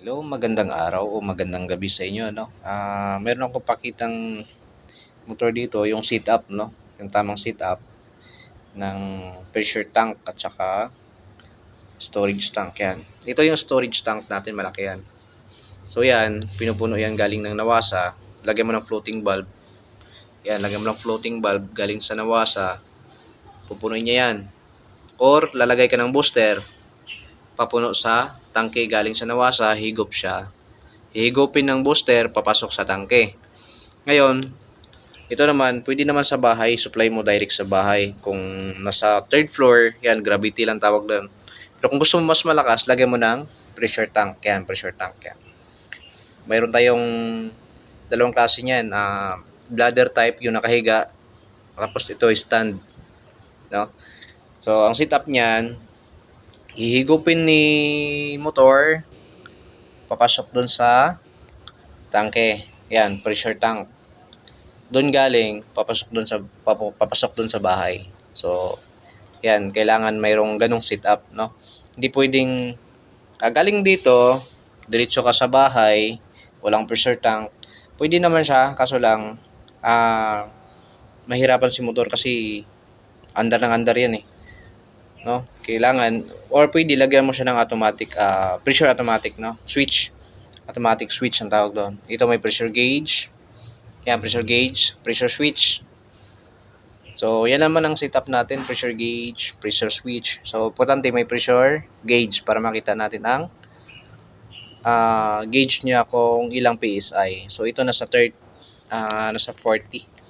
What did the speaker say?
Hello, magandang araw o magandang gabi sa inyo, no? Meron akong pakitang motor dito, yung sit up, no? Yung tamang sit up ng pressure tank at saka storage tank yan. Ito yung storage tank natin, malaki yan. So yan, pinupuno yan galing ng nawasa. Lagyan mo ng floating valve. Yan, lagyan mo ng floating valve galing sa nawasa. Pupunuin niya yan. Or lalagay ka ng booster, papuno sa tangke galing sa nawasa, higop siya. Hihigupin ng booster, papasok sa tangke. Ngayon, ito naman, pwede naman sa bahay, supply mo direct sa bahay. Kung nasa third floor, yan, gravity lang tawag doon. Pero kung gusto mo mas malakas, lagyan mo ng pressure tank. Yan, pressure tank yan. Mayroon tayong dalawang klase niyan. Bladder type, yung nakahiga. Tapos ito, stand. No? So, ang setup niyan, hihigupin ni motor, papasok doon sa tangke. Yan, pressure tank. Doon galing papasok doon sa bahay. So, yan, kailangan mayroong ganong setup, no? Hindi pwedeng galing dito, diretso ka sa bahay, walang pressure tank. Pwede naman siya, kaso lang mahirapan si motor kasi andar ng andar yan eh, no? Kailangan or pwede lagyan mo siya ng automatic pressure automatic, no? Switch. Automatic switch ang tawag doon. Ito may pressure gauge. Yan, pressure gauge, pressure switch. So, yan naman ang setup natin, pressure gauge, pressure switch. So, importante may pressure gauge para makita natin ang gauge niya kung ilang PSI. So, ito nasa nasa 40.